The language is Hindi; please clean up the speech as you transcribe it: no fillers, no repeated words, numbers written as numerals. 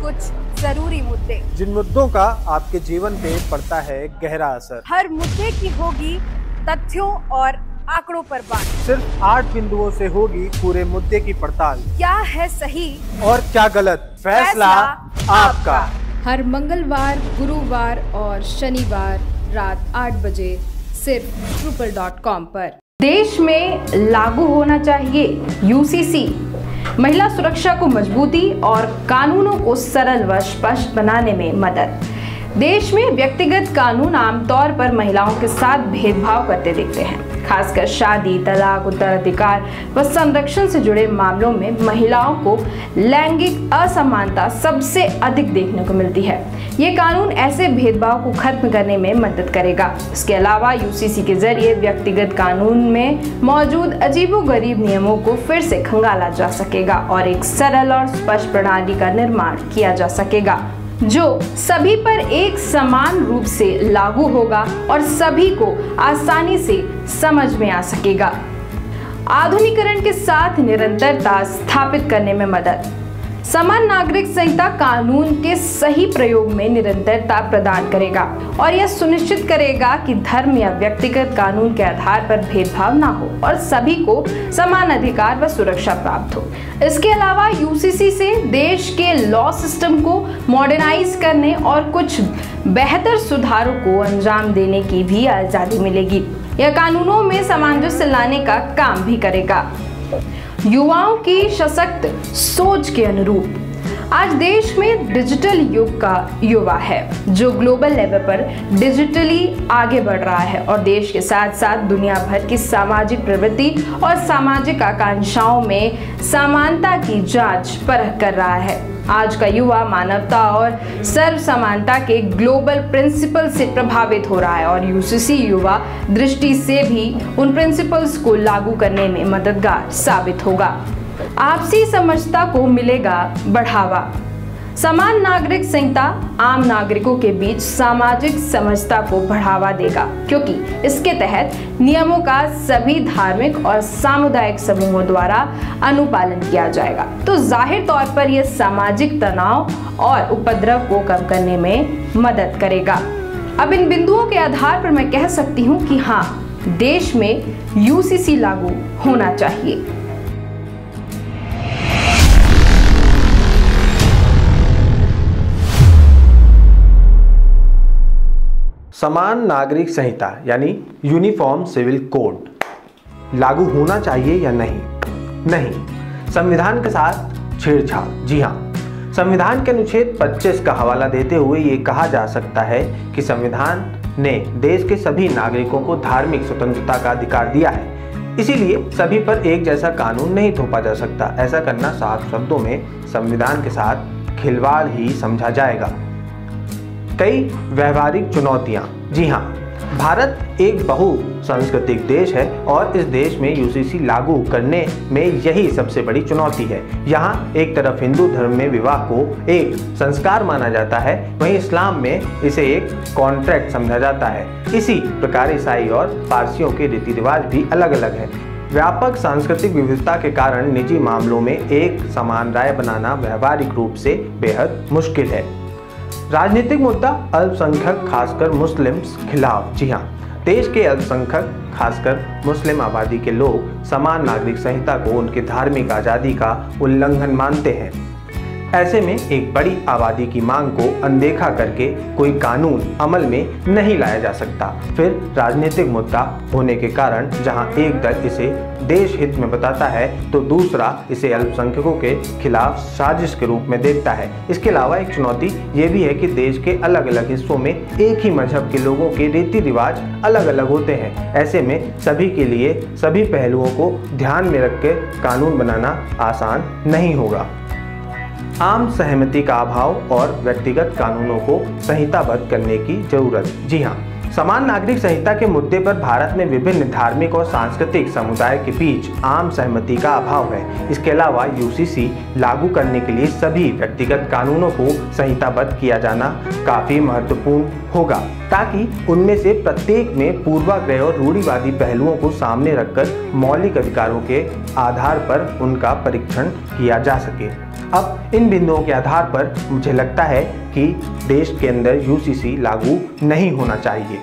कुछ जरूरी मुद्दे, जिन मुद्दों का आपके जीवन पे पड़ता है गहरा असर। हर मुद्दे की होगी तथ्यों और आंकड़ों पर बात। सिर्फ 8 बिंदुओं से होगी पूरे मुद्दे की पड़ताल। क्या है सही और क्या गलत, फैसला आपका। हर मंगलवार, गुरुवार और शनिवार रात 8 बजे सिर्फ ट्रूपल.com पर। देश में लागू होना चाहिए यूसीसी, महिला सुरक्षा को मजबूती और कानूनों को सरल व स्पष्ट बनाने में मदद। देश में व्यक्तिगत कानून आमतौर पर महिलाओं के साथ भेदभाव करते दिखते हैं, खासकर शादी, तलाक, उत्तराधिकार व संरक्षण से जुड़े मामलों में महिलाओं को लैंगिक असमानता सबसे अधिक देखने को मिलती है। ये कानून ऐसे भेदभाव को खत्म करने में मदद करेगा। इसके अलावा यूसीसी के जरिए व्यक्तिगत कानून में मौजूद अजीबोगरीब नियमों को फिर से खंगाला जा सकेगा और एक सरल और स्पष्ट प्रणाली का निर्माण किया जा सकेगा जो सभी पर एक समान रूप से लागू होगा और सभी को आसानी से समझ में आ सकेगा। आधुनिकीकरण के साथ निरंतरता स्थापित करने में मदद। समान नागरिक संहिता कानून के सही प्रयोग में निरंतरता प्रदान करेगा और यह सुनिश्चित करेगा कि धर्म या व्यक्तिगत कानून के आधार पर भेदभाव न हो और सभी को समान अधिकार व सुरक्षा प्राप्त हो। इसके अलावा यूसीसी से देश के लॉ सिस्टम को मॉडर्नाइज करने और कुछ बेहतर सुधारों को अंजाम देने की भी आजादी मिलेगी। यह कानूनों में सामंजस्य लाने का काम भी करेगा। युवाओं की सशक्त सोच के अनुरूप आज देश में डिजिटल युग का युवा है जो ग्लोबल लेवल पर डिजिटली आगे बढ़ रहा है और देश के साथ साथ दुनिया भर की सामाजिक प्रवृत्ति और सामाजिक आकांक्षाओं में समानता की जांच परख कर रहा है। आज का युवा मानवता और सर्व समानता के ग्लोबल प्रिंसिपल से प्रभावित हो रहा है और यूसीसी युवा दृष्टि से भी उन प्रिंसिपल्स को लागू करने में मददगार साबित होगा। आपसी समझता को मिलेगा बढ़ावा। समान नागरिक संहिता आम नागरिकों के बीच सामाजिक समझता को बढ़ावा देगा क्योंकि इसके तहत नियमों का सभी धार्मिक और सामुदायिक समूहों द्वारा अनुपालन किया जाएगा। तो जाहिर तौर पर यह सामाजिक तनाव और उपद्रव को कम करने में मदद करेगा। अब इन बिंदुओं के आधार पर मैं कह सकती हूँ कि हाँ, देश में यूसीसी लागू होना चाहिए। समान नागरिक संहिता यानी यूनिफॉर्म सिविल कोड लागू होना चाहिए या नहीं? नहीं। संविधान के साथ छेड़छाड़। जी हाँ, संविधान के अनुच्छेद 25 का हवाला देते हुए ये कहा जा सकता है कि संविधान ने देश के सभी नागरिकों को धार्मिक स्वतंत्रता का अधिकार दिया है, इसीलिए सभी पर एक जैसा कानून नहीं थोपा जा सकता। ऐसा करना साफ शब्दों में संविधान के साथ खिलवाड़ ही समझा जाएगा। कई व्यवहारिक चुनौतियां। जी हाँ, भारत एक बहुसांस्कृतिक देश है और इस देश में यूसीसी लागू करने में यही सबसे बड़ी चुनौती है। यहाँ एक तरफ हिंदू धर्म में विवाह को एक संस्कार माना जाता है, वहीं इस्लाम में इसे एक कॉन्ट्रैक्ट समझा जाता है। इसी प्रकार ईसाई और पारसियों के रीति रिवाज भी अलग अलग है। व्यापक सांस्कृतिक विविधता के कारण निजी मामलों में एक समान राय बनाना व्यावहारिक रूप से बेहद मुश्किल है। राजनीतिक मुद्दा अल्पसंख्यक खासकर मुस्लिम्स खिलाफ। जी हाँ, देश के अल्पसंख्यक खासकर मुस्लिम आबादी के लोग समान नागरिक संहिता को उनकी धार्मिक आज़ादी का उल्लंघन मानते हैं। ऐसे में एक बड़ी आबादी की मांग को अनदेखा करके कोई कानून अमल में नहीं लाया जा सकता। फिर राजनीतिक मुद्दा होने के कारण जहां एक दल इसे देश हित में बताता है तो दूसरा इसे अल्पसंख्यकों के खिलाफ साजिश के रूप में देखता है। इसके अलावा एक चुनौती ये भी है कि देश के अलग अलग हिस्सों में एक ही मजहब के लोगों के रीति रिवाज अलग अलग होते हैं। ऐसे में सभी के लिए सभी पहलुओं को ध्यान में रख के कानून बनाना आसान नहीं होगा। आम सहमति का अभाव और व्यक्तिगत कानूनों को संहिताबद्ध करने की जरूरत। जी हाँ, समान नागरिक संहिता के मुद्दे पर भारत में विभिन्न धार्मिक और सांस्कृतिक समुदाय के बीच आम सहमति का अभाव है। इसके अलावा यूसीसी लागू करने के लिए सभी व्यक्तिगत कानूनों को संहिताबद्ध किया जाना काफी महत्वपूर्ण होगा ताकि उनमें से प्रत्येक में पूर्वाग्रह और रूढ़िवादी पहलुओं को सामने रखकर मौलिक अधिकारों के आधार पर उनका परीक्षण किया जा सके। अब इन बिंदुओं के आधार पर मुझे लगता है कि देश के अंदर यूसीसी लागू नहीं होना चाहिए।